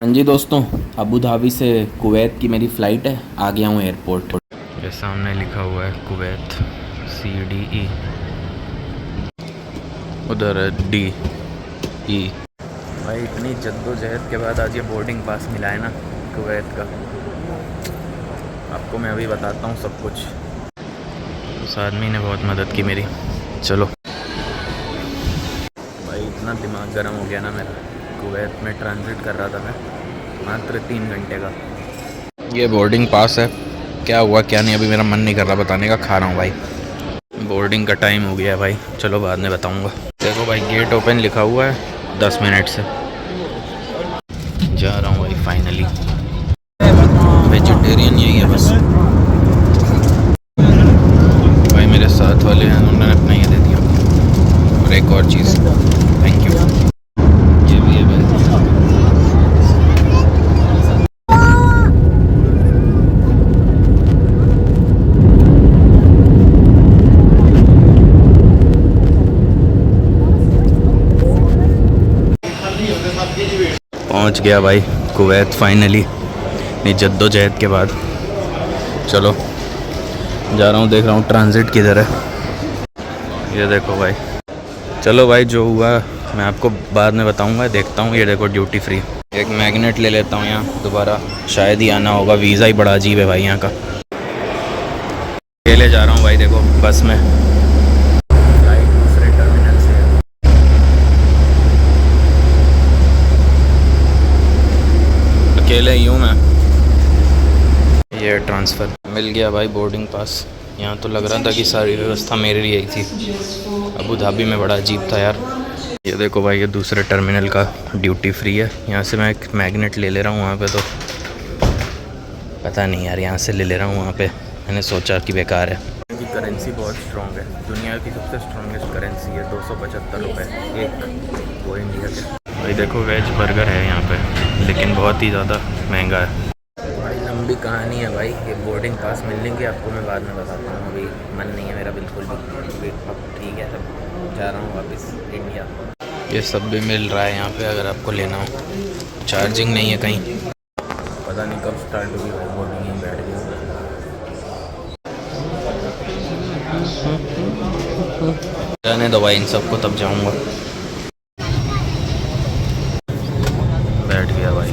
हाँ जी दोस्तों, Abu Dhabi से कुवैत की मेरी फ़्लाइट है। आ गया हूँ एयरपोर्ट। ये सामने लिखा हुआ है कुवैत CDE, उधर है DE। भाई इतनी जद्दोजहद के बाद आज ये बोर्डिंग पास मिला है ना कुवैत का। आपको मैं अभी बताता हूँ सब कुछ। उस आदमी ने बहुत मदद की मेरी। चलो भाई, इतना दिमाग गर्म हो गया ना मेरा। कुवैत में ट्रांजिट कर रहा था मैं, मात्र 3 घंटे का। ये बोर्डिंग पास है। क्या हुआ क्या नहीं अभी मेरा मन नहीं कर रहा बताने का। खा रहा हूँ भाई। बोर्डिंग का टाइम हो गया है भाई, चलो बाद में बताऊँगा। देखो भाई, गेट ओपन लिखा हुआ है 10 मिनट से। जा रहा हूँ भाई फाइनली। वेजिटेरियन यही है बस। भाई मेरे साथ वाले हैं, उन्होंने अपना ये दे दिया। और एक और चीज़, थैंक यू। ये भी है भाई। पहुंच गया भाई कुवैत फाइनली, इतनी जद्दोजहद के बाद। चलो जा रहा हूँ, देख रहा हूँ ट्रांजिट किधर है। ये देखो भाई। चलो भाई, जो हुआ मैं आपको बाद में बताऊंगा। देखता हूँ, ये देखो ड्यूटी फ्री। एक मैग्नेट ले लेता हूँ यहाँ, दोबारा शायद ही आना होगा। वीज़ा ही बड़ा अजीब है भाई यहाँ का। अकेले जा रहा हूँ भाई, देखो बस में। फ्लाइट दूसरे टर्मिनल से है। अकेले ही हूँ मैं। ये ट्रांसफ़र मिल गया भाई, बोर्डिंग पास। यहाँ तो लग रहा था कि सारी व्यवस्था मेरे लिए ही थी। अबू धाबी में बड़ा अजीब था यार। ये देखो भाई, ये दूसरे टर्मिनल का ड्यूटी फ्री है। यहाँ से मैं एक मैग्नेट ले ले रहा हूँ। वहाँ पे तो पता नहीं यार, यहाँ से ले ले रहा हूँ। वहाँ पे मैंने सोचा कि बेकार है। क्योंकि करेंसी बहुत स्ट्रॉन्ग है, दुनिया की सबसे स्ट्रॉन्गेस्ट करेंसी है। 275 रुपये एक, वो इंडिया के। भाई देखो, वेज बर्गर है यहाँ पे, लेकिन बहुत ही ज़्यादा महंगा है। बड़ी लंबी कहानी है भाई। ये बोर्डिंग पास मिलने की आपको मैं बाद में बताता हूँ। अभी मन नहीं है मेरा बिल्कुल भी। अब ठीक है, सब जा रहा हूँ वापस इंडिया। ये सब भी मिल रहा है यहाँ पे, अगर आपको लेना हो। चार्जिंग नहीं है कहीं। पता नहीं कब स्टार्ट होगी भाई बोर्डिंग। यहीं बैठ गया। जाने दो भाई इन सबको, तब जाऊँगा। बैठ गया भाई।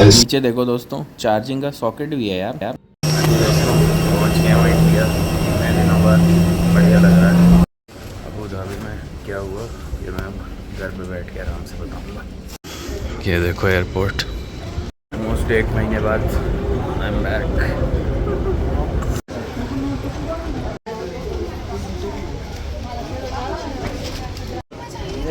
नीचे देखो दोस्तों, चार्जिंग का सॉकेट भी है यार। दोस्तों पहुँच गए हैं इंडिया। मैं दिनों बाद बढ़िया लग रहा है। अबू धाबी में क्या हुआ ये मैं घर पे बैठ के आराम से बताऊँगा। ये देखो एयरपोर्ट। ऑलमोस्ट 1 महीने बाद आई एम बैक।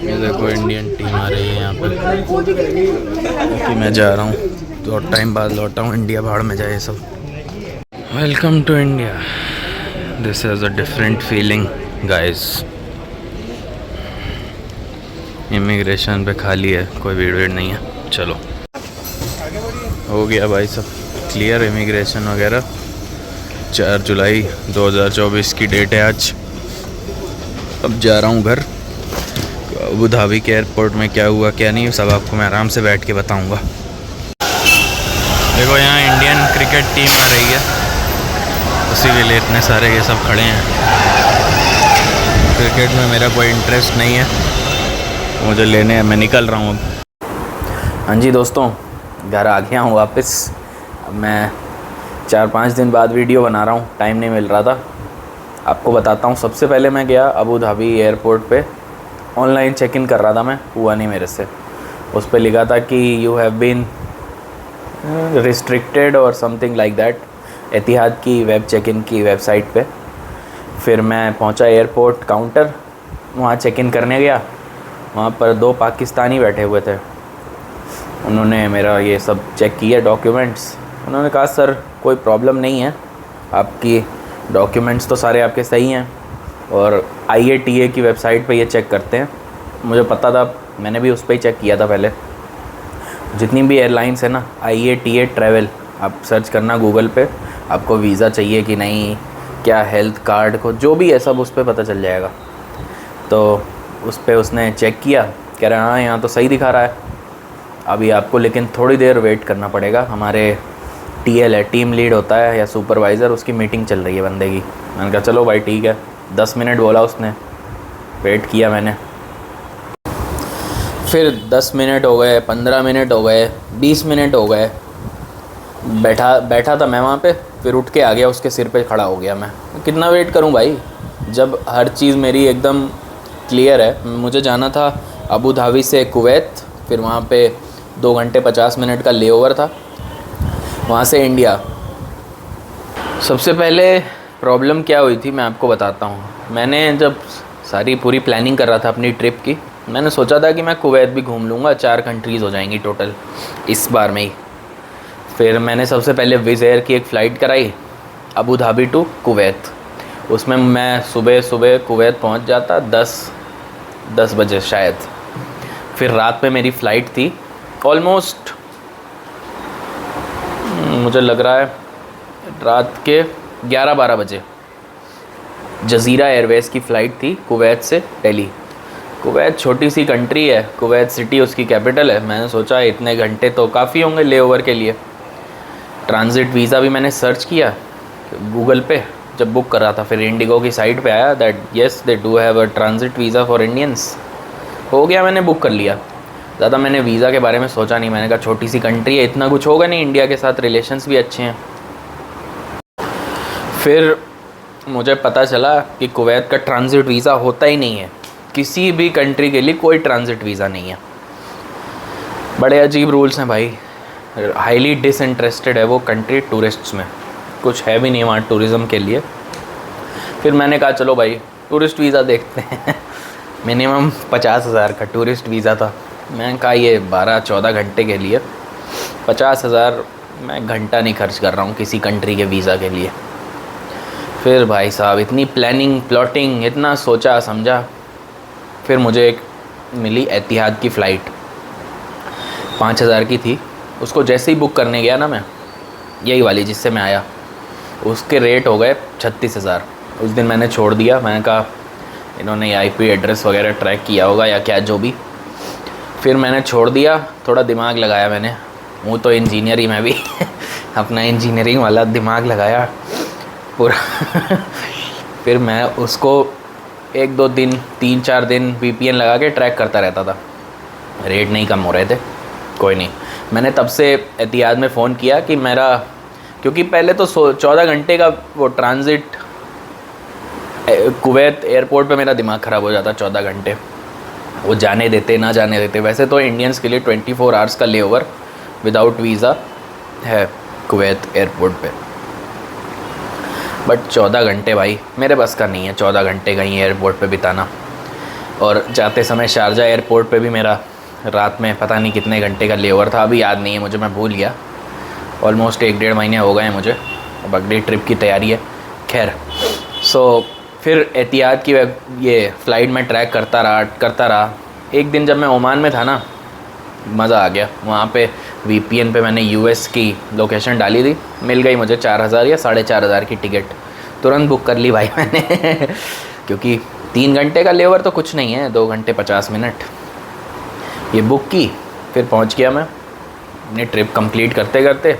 ये देखो इंडियन टीम आ रही है यहाँ पे, क्योंकि मैं जा रहा हूँ। बहुत टाइम बाद लौटा हूँ इंडिया। भाड़ में जाए सब। Welcome to India. This is a different feeling guys. Immigration पे खाली है, कोई भीड़ नहीं है। चलो हो गया भाई सब क्लियर, इमिग्रेशन वगैरह। 4 जुलाई 2024 की डेट है आज। अब जा रहा हूँ घर। अबू धाबी के एयरपोर्ट में क्या हुआ क्या नहीं, सब आपको मैं आराम से बैठ के बताऊँगा। देखो यहाँ इंडियन क्रिकेट टीम आ रही है, उसी के लिए इतने सारे ये सब खड़े हैं। क्रिकेट में मेरा कोई इंटरेस्ट नहीं है, मुझे लेने हैं। मैं निकल रहा हूँ अब। हाँ जी दोस्तों, घर आ गया हूँ वापस। अब मैं 4-5 दिन बाद वीडियो बना रहा हूँ, टाइम नहीं मिल रहा था। आपको बताता हूँ। सबसे पहले मैं गया अबू धाबी एयरपोर्ट पे। ऑनलाइन चेक इन कर रहा था मैं, हुआ नहीं मेरे से। उस पर लिखा था कि यू हैव बीन रिस्ट्रिक्टेड और समथिंग लाइक दैट, एतिहाद की वेब चेक इन की वेबसाइट पे। फिर मैं पहुंचा एयरपोर्ट काउंटर, वहाँ चेक इन करने गया। वहाँ पर 2 पाकिस्तानी बैठे हुए थे। उन्होंने मेरा ये सब चेक किया, डॉक्यूमेंट्स। उन्होंने कहा सर कोई प्रॉब्लम नहीं है, आपकी डॉक्यूमेंट्स तो सारे आपके सही हैं और IATA की वेबसाइट पे ये चेक करते हैं। मुझे पता था, मैंने भी उस पर ही चेक किया था पहले। जितनी भी एयरलाइंस है ना, IATA ट्रैवल, आप सर्च करना गूगल पे। आपको वीज़ा चाहिए कि नहीं, क्या हेल्थ कार्ड को जो भी है सब उस पर पता चल जाएगा। तो उस पर उसने चेक किया, कह रहा हाँ यहाँ तो सही दिखा रहा है, अभी आपको लेकिन थोड़ी देर वेट करना पड़ेगा, हमारे टीएल है, टीम लीड होता है या सुपरवाइज़र, उसकी मीटिंग चल रही है बंदे की। मैंने कहा चलो भाई ठीक है। 10 मिनट बोला उसने, वेट किया मैंने। फिर 10 मिनट हो गए, 15 मिनट हो गए, 20 मिनट हो गए। बैठा था मैं वहाँ पे, फिर उठ के आ गया, उसके सिर पे खड़ा हो गया मैं। कितना वेट करूँ भाई, जब हर चीज़ मेरी एकदम क्लियर है। मुझे जाना था अबू धाबी से कुवैत, फिर वहाँ पे 2 घंटे 50 मिनट का लेओवर था, वहाँ से इंडिया। सबसे पहले प्रॉब्लम क्या हुई थी मैं आपको बताता हूँ। मैंने जब सारी पूरी प्लानिंग कर रहा था अपनी ट्रिप की, मैंने सोचा था कि मैं कुवैत भी घूम लूँगा, 4 कंट्रीज़ हो जाएंगी टोटल इस बार में ही। फिर मैंने सबसे पहले विज़ एयर की एक फ़्लाइट कराई अबू धाबी टू कुवैत। उसमें मैं सुबह कुवैत पहुँच जाता 10 बजे शायद। फिर रात पे मेरी फ़्लाइट थी ऑलमोस्ट, मुझे लग रहा है रात के 11-12 बजे। जज़ीरा एयरवेज़ की फ़्लाइट थी कुवैत से दिल्ली। कुवैत छोटी सी कंट्री है, कुवैत सिटी उसकी कैपिटल है। मैंने सोचा इतने घंटे तो काफ़ी होंगे लेओवर के लिए। ट्रांज़िट वीज़ा भी मैंने सर्च किया गूगल पे जब बुक कर रहा था, फिर इंडिगो की साइट पे आया that yes they do have a transit visa for Indians. हो गया, मैंने बुक कर लिया। ज़्यादा मैंने वीज़ा के बारे में सोचा नहीं, मैंने कहा छोटी सी कंट्री है, इतना कुछ होगा नहीं, इंडिया के साथ रिलेशंस भी अच्छे हैं। फिर मुझे पता चला कि कुवैत का ट्रांज़िट वीज़ा होता ही नहीं है, किसी भी कंट्री के लिए कोई ट्रांज़िट वीज़ा नहीं है। बड़े अजीब रूल्स हैं भाई, हाईली डिसइंटरेस्टेड है वो कंट्री टूरिस्ट्स में, कुछ है भी नहीं वहाँ टूरिज़म के लिए। फिर मैंने कहा चलो भाई टूरिस्ट वीज़ा देखते हैं। मिनिमम 50,000 का टूरिस्ट वीज़ा था। मैंने कहा ये 12-14 घंटे के लिए 50,000 मैं घंटा नहीं खर्च कर रहा हूँ किसी कंट्री के वीज़ा के लिए। फिर भाई साहब इतनी प्लानिंग प्लॉटिंग, इतना सोचा समझा, फिर मुझे एक मिली एतिहाद की फ़्लाइट 5,000 की थी। उसको जैसे ही बुक करने गया ना मैं, यही वाली जिससे मैं आया, उसके रेट हो गए 36,000। उस दिन मैंने छोड़ दिया, मैंने कहा इन्होंने आईपी एड्रेस वगैरह ट्रैक किया होगा या क्या जो भी। फिर मैंने छोड़ दिया, थोड़ा दिमाग लगाया मैंने, हूँ तो इंजीनियर ही मैं भी अपना इंजीनियरिंग वाला दिमाग लगाया पूरा। फिर मैं उसको 1-2 दिन 3-4 दिन VPN लगा के ट्रैक करता रहता था, रेट नहीं कम हो रहे थे। कोई नहीं, मैंने तब से एतिहाद में फ़ोन किया कि मेरा, क्योंकि पहले तो 14 घंटे का वो ट्रांज़िट कुवैत एयरपोर्ट पे मेरा दिमाग ख़राब हो जाता। 14 घंटे वो जाने देते ना जाने देते। वैसे तो इंडियंस के लिए 24 आवर्स का लेओवर विदाउट वीज़ा है कुवैत एयरपोर्ट पे, बट 14 घंटे भाई मेरे बस का नहीं है 14 घंटे कहीं एयरपोर्ट पे बिताना। और जाते समय शारजा एयरपोर्ट पे भी मेरा रात में पता नहीं कितने घंटे का लेओवर था, अभी याद नहीं है मुझे, मैं भूल गया। ऑलमोस्ट 1-1.5 महीने हो गए हैं मुझे, अब अगली ट्रिप की तैयारी है। खैर फिर एतिहाद की ये फ़्लाइट में ट्रैक करता रहा। एक दिन जब मैं ओमान में था ना, मज़ा आ गया। वहाँ पे VPN पे मैंने US की लोकेशन डाली थी, मिल गई मुझे 4,000 या 4,500 की टिकट, तुरंत बुक कर ली भाई मैंने क्योंकि 3 घंटे का लेओवर तो कुछ नहीं है, 2 घंटे 50 मिनट। ये बुक की, फिर पहुँच गया मैं अपनी ट्रिप कंप्लीट करते करते।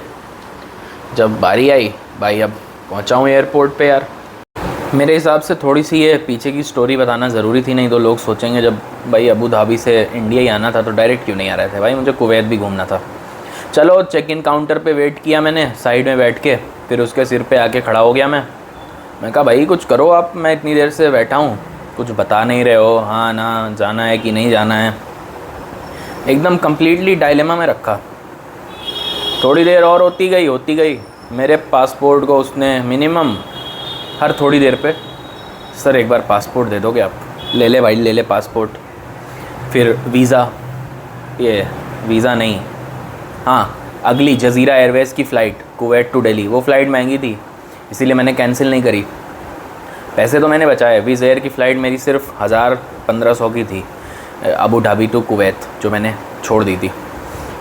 जब बारी आई भाई, अब पहुँचा हूँ एयरपोर्ट पे यार। मेरे हिसाब से थोड़ी सी ये पीछे की स्टोरी बताना ज़रूरी थी, नहीं तो लोग सोचेंगे जब भाई अबू धाबी से इंडिया ही आना था तो डायरेक्ट क्यों नहीं आ रहे थे। भाई मुझे कुवैत भी घूमना था। चलो चेक इन काउंटर पे वेट किया मैंने साइड में बैठ के, फिर उसके सिर पे आके खड़ा हो गया मैं कहा भाई कुछ करो आप, मैं इतनी देर से बैठा हूँ, कुछ बता नहीं रहे हो, हाँ ना जाना है कि नहीं जाना है। एकदम कम्प्लीटली डायलेमा में रखा। थोड़ी देर और होती गई, मेरे पासपोर्ट को उसने मिनिमम हर थोड़ी देर पे, सर एक बार पासपोर्ट दे दोगे आप, ले ले भाई ले ले पासपोर्ट। फिर वीज़ा नहीं, हाँ अगली जज़ीरा एयरवेज़ की फ़्लाइट कुवैत टू दिल्ली, वो फ़्लाइट महंगी थी इसीलिए मैंने कैंसिल नहीं करी। पैसे तो मैंने बचाए। विज़ एयर की फ़्लाइट मेरी सिर्फ 1,000-1,500 की थी अबू धाबी टू कुवैत, जो मैंने छोड़ दी थी,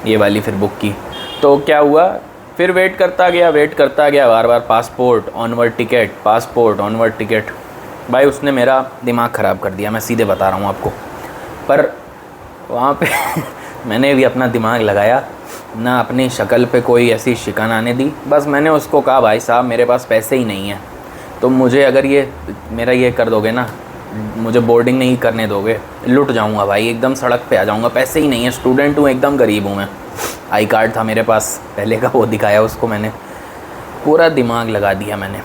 ये वाली फिर बुक की। तो क्या हुआ, फिर वेट करता गया, बार बार पासपोर्ट ऑनवर्ड टिकट। भाई उसने मेरा दिमाग ख़राब कर दिया, मैं सीधे बता रहा हूँ आपको। पर वहाँ पे मैंने भी अपना दिमाग लगाया ना, अपनी शक्ल पे कोई ऐसी शिकन आने दी। बस मैंने उसको कहा भाई साहब मेरे पास पैसे ही नहीं है, तो मुझे अगर ये मेरा ये कर दोगे ना, मुझे बोर्डिंग नहीं करने दोगे, लुट जाऊंगा भाई, एकदम सड़क पे आ जाऊंगा। पैसे ही नहीं है, स्टूडेंट हूँ, एकदम गरीब हूँ मैं। आई कार्ड था मेरे पास पहले का, वो दिखाया उसको मैंने। पूरा दिमाग लगा दिया मैंने।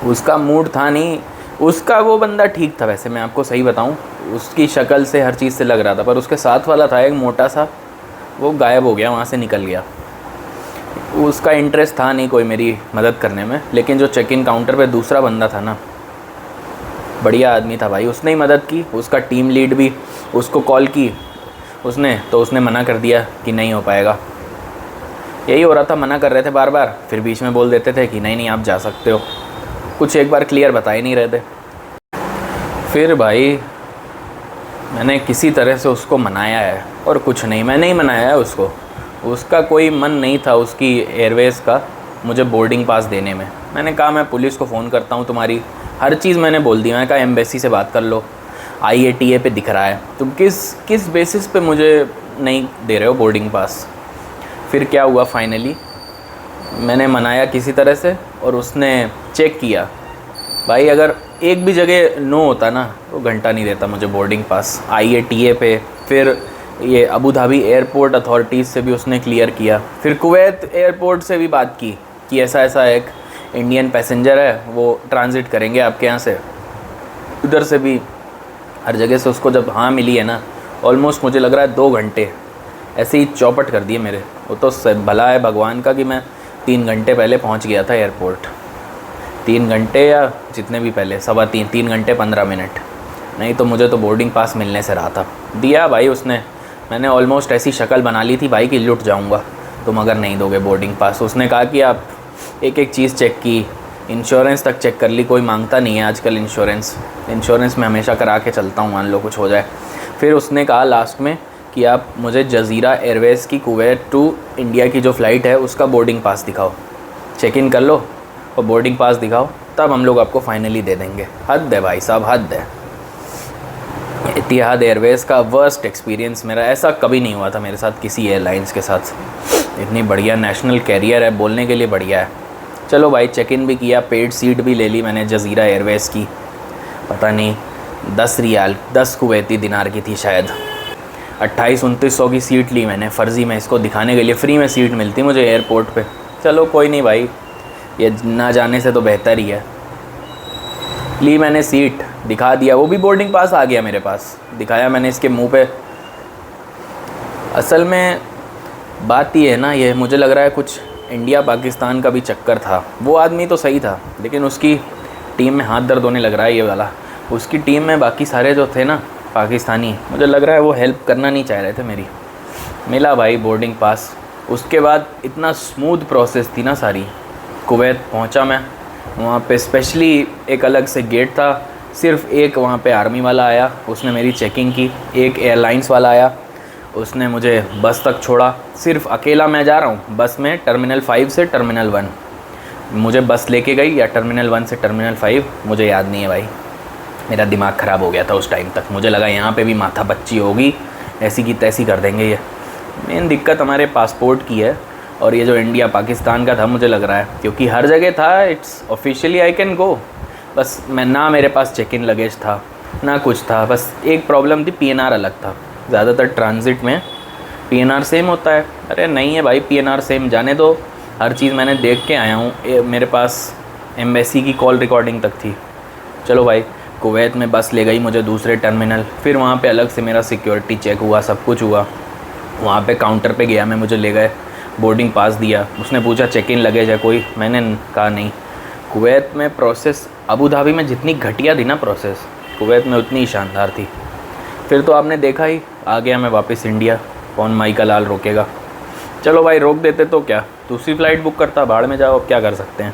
उसका मूड था नहीं, उसका वो बंदा ठीक था वैसे, मैं आपको सही बताऊँ, उसकी शक्ल से हर चीज़ से लग रहा था। पर उसके साथ वाला था एक मोटा सा, वो गायब हो गया, वहाँ से निकल गया। उसका इंटरेस्ट था नहीं कोई मेरी मदद करने में। लेकिन जो चेक इन काउंटर पे दूसरा बंदा था ना, बढ़िया आदमी था भाई, उसने ही मदद की। उसका टीम लीड भी, उसको कॉल की उसने, तो उसने मना कर दिया कि नहीं हो पाएगा। यही हो रहा था, मना कर रहे थे बार बार, फिर बीच में बोल देते थे कि नहीं आप जा सकते हो। कुछ एक बार क्लियर बता ही नहीं रहे थे। फिर भाई मैंने किसी तरह से उसको मनाया है, और कुछ नहीं, मैंने ही मनाया है उसको। उसका कोई मन नहीं था उसकी एयरवेज़ का मुझे बोर्डिंग पास देने में। मैंने कहा मैं पुलिस को फ़ोन करता हूँ, तुम्हारी हर चीज़ मैंने बोल दी। मैंने कहा एम्बेसी से बात कर लो, IATA पे दिख रहा है, तुम किस बेसिस पे मुझे नहीं दे रहे हो बोर्डिंग पास। फिर क्या हुआ, फाइनली मैंने मनाया किसी तरह से, और उसने चेक किया। भाई अगर एक भी जगह नो होता ना, तो घंटा नहीं देता मुझे बोर्डिंग पास। IATA पे, फिर ये अबू धाबी एयरपोर्ट अथॉरिटीज़ से भी उसने क्लियर किया। फिर कुवैत एयरपोर्ट से भी बात की कि ऐसा ऐसा एक इंडियन पैसेंजर है, वो ट्रांजिट करेंगे आपके यहाँ से। उधर से भी हर जगह से उसको जब हाँ मिली है ना, ऑलमोस्ट मुझे लग रहा है 2 घंटे ऐसे ही चौपट कर दिए मेरे। वो तो भला है भगवान का कि मैं 3 घंटे पहले पहुँच गया था एयरपोर्ट। 3 घंटे या जितने भी पहले, 3 घंटे 15 मिनट, नहीं तो मुझे तो बोर्डिंग पास मिलने से रहा था। दिया भाई उसने। मैंने ऑलमोस्ट ऐसी शक्ल बना ली थी भाई कि लुट जाऊंगा तुम अगर नहीं दोगे बोर्डिंग पास। उसने कहा कि आप एक एक चीज़ चेक की, इंश्योरेंस तक चेक कर ली, कोई मांगता नहीं है आजकल इंश्योरेंस में हमेशा करा के चलता हूँ, मान लो कुछ हो जाए। फिर उसने कहा लास्ट में कि आप मुझे जज़ीरा एयरवेज़ की कुवैत टू इंडिया की जो फ़्लाइट है उसका बोर्डिंग पास दिखाओ, चेक इन कर लो और बोर्डिंग पास दिखाओ, तब हम लोग आपको फाइनली दे देंगे। हद है भाई साहब, हद है। इतिहाद एयरवेज़ का वर्स्ट एक्सपीरियंस मेरा, ऐसा कभी नहीं हुआ था मेरे साथ किसी एयरलाइंस के साथ। इतनी बढ़िया नेशनल कैरियर है, बोलने के लिए बढ़िया है। चलो भाई चेक इन भी किया, पेड सीट भी ले ली मैंने जज़ीरा एयरवेज़ की, पता नहीं 10 रियाल 10 कुवैती दिनार की थी शायद। 2800-2900 की सीट ली मैंने फ़र्ज़ी में, इसको दिखाने के लिए फ्री में सीट मिलती मुझे एयरपोर्ट पे। चलो कोई नहीं भाई, ये ना जाने से तो बेहतर ही है। ली मैंने सीट, दिखा दिया, वो भी बोर्डिंग पास आ गया मेरे पास, दिखाया मैंने इसके मुंह पे। असल में बात ये है ना, ये मुझे लग रहा है कुछ इंडिया पाकिस्तान का भी चक्कर था। वो आदमी तो सही था, लेकिन उसकी टीम में हाथ दर्द होने लग रहा है ये वाला। उसकी टीम में बाकी सारे जो थे ना पाकिस्तानी, मुझे लग रहा है वो हेल्प करना नहीं चाह रहे थे मेरी। मिला भाई बोर्डिंग पास। उसके बाद इतना स्मूथ प्रोसेस थी ना सारी। कुवैत पहुंचा मैं, वहाँ पे स्पेशली एक अलग से गेट था, सिर्फ एक वहाँ पे आर्मी वाला आया, उसने मेरी चेकिंग की। एक एयरलाइंस वाला आया, उसने मुझे बस तक छोड़ा। सिर्फ अकेला मैं जा रहा हूँ बस में, टर्मिनल 5 से टर्मिनल 1 मुझे बस लेके गई, या टर्मिनल 1 से टर्मिनल 5 मुझे याद नहीं है भाई। मेरा दिमाग ख़राब हो गया था उस टाइम तक, मुझे लगा यहाँ पे भी माथा बच्ची होगी, ऐसी की तैसी कर देंगे ये। मेन दिक्कत हमारे पासपोर्ट की है, और ये जो इंडिया पाकिस्तान का था मुझे लग रहा है, क्योंकि हर जगह था it's officially I can go, बस मैं ना मेरे पास चेक इन लगेज था ना कुछ था। बस एक प्रॉब्लम थी, PNR अलग था। ज़्यादातर ट्रांजिट में PNR सेम होता है। अरे नहीं है भाई PNR सेम, जाने दो, हर चीज़ मैंने देख के आया हूँ। मेरे पास एम्बेसी की कॉल रिकॉर्डिंग तक थी। चलो भाई कुवैत में बस ले गई मुझे दूसरे टर्मिनल, फिर वहाँ पे अलग से मेरा सिक्योरिटी चेक हुआ, सब कुछ हुआ। वहाँ पे काउंटर पे गया मैं, मुझे ले गए, बोर्डिंग पास दिया। उसने पूछा चेक इन लगेज है कोई, मैंने कहा नहीं। कुवैत में प्रोसेस अबू धाबी में जितनी घटिया थी ना प्रोसेस, कुवैत में उतनी ही शानदार थी। फिर तो आपने देखा ही, आ गया मैं वापस इंडिया, कौन माई का लाल रोकेगा। चलो भाई रोक देते तो क्या, दूसरी फ़्लाइट बुक करता, भाड़ में जाओ, अब क्या कर सकते हैं।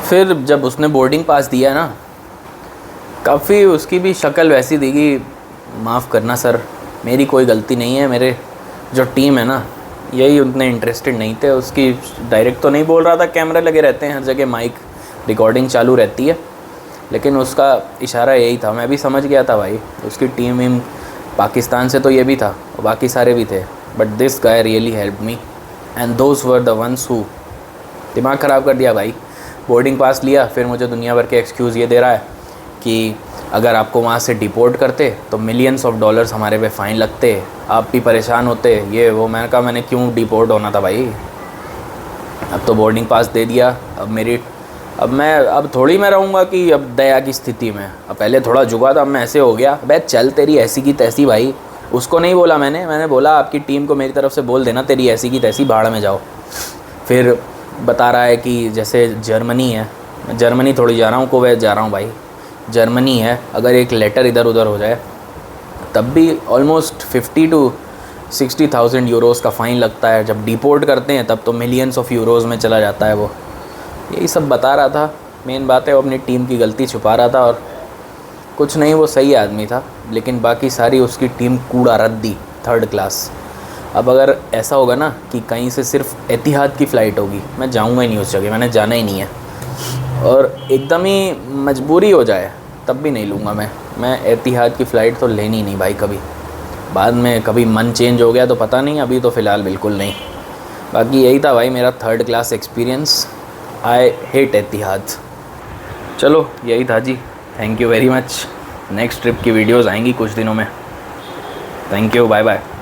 फिर जब उसने बोर्डिंग पास दिया ना, काफ़ी उसकी भी शक्ल वैसी थी कि माफ़ करना सर, मेरी कोई गलती नहीं है, मेरे जो टीम है ना यही उतने इंटरेस्टेड नहीं थे। उसकी डायरेक्ट तो नहीं बोल रहा था, कैमरे लगे रहते हैं हर जगह, माइक रिकॉर्डिंग चालू रहती है, लेकिन उसका इशारा यही था। मैं भी समझ गया था भाई, उसकी टीम पाकिस्तान से तो ये भी था, बाकी सारे भी थे, but this guy really help me and those were the ones who दिमाग ख़राब कर दिया भाई। बोर्डिंग पास लिया, फिर मुझे दुनिया भर के एक्सक्यूज़ ये दे रहा है कि अगर आपको वहाँ से डिपोर्ट करते तो मिलियंस ऑफ डॉलर्स हमारे पे फ़ाइन लगते, आप भी परेशान होते, ये वो। मैंने कहा मैंने क्यों डिपोर्ट होना था भाई, अब तो बोर्डिंग पास दे दिया, अब थोड़ी मैं रहूँगा कि अब दया की स्थिति में। अब पहले थोड़ा जुगा था, अब मैं ऐसे हो गया। भाई चल तेरी ऐसी की तैसी भाई, उसको नहीं बोला मैंने बोला आपकी टीम को मेरी तरफ से बोल देना तेरी ऐसी की तैसी, भाड़ में जाओ। फिर बता रहा है कि जैसे जर्मनी है, जर्मनी थोड़ी जा रहा हूँ, कुवैत जा रहा हूँ भाई, जर्मनी है, अगर एक लेटर इधर उधर हो जाए तब भी ऑलमोस्ट 50 to 60,000 यूरोज़ का फ़ाइन लगता है। जब डिपोर्ट करते हैं तब तो मिलियंस ऑफ यूरोज़ में चला जाता है वो। यही सब बता रहा था। मेन बात है वो अपनी टीम की गलती छुपा रहा था, और कुछ नहीं, वो सही आदमी था, लेकिन बाकी सारी उसकी टीम कूड़ा रद्दी, 3rd क्लास। अब अगर ऐसा होगा ना कि कहीं से सिर्फ एतिहाद की फ़्लाइट होगी, मैं जाऊँगा ही नहीं उस जगह, मैंने जाना ही नहीं है, और एकदम ही मजबूरी हो जाए तब भी नहीं लूँगा मैं एतिहाद की फ़्लाइट तो लेनी नहीं भाई कभी। बाद में कभी मन चेंज हो गया तो पता नहीं, अभी तो फ़िलहाल बिल्कुल नहीं। बाकी यही था भाई मेरा 3rd class experience. I hate Etihad. चलो यही था जी, thank you very much. Next trip की वीडियोज़ आएंगी कुछ दिनों में। Thank you, bye bye.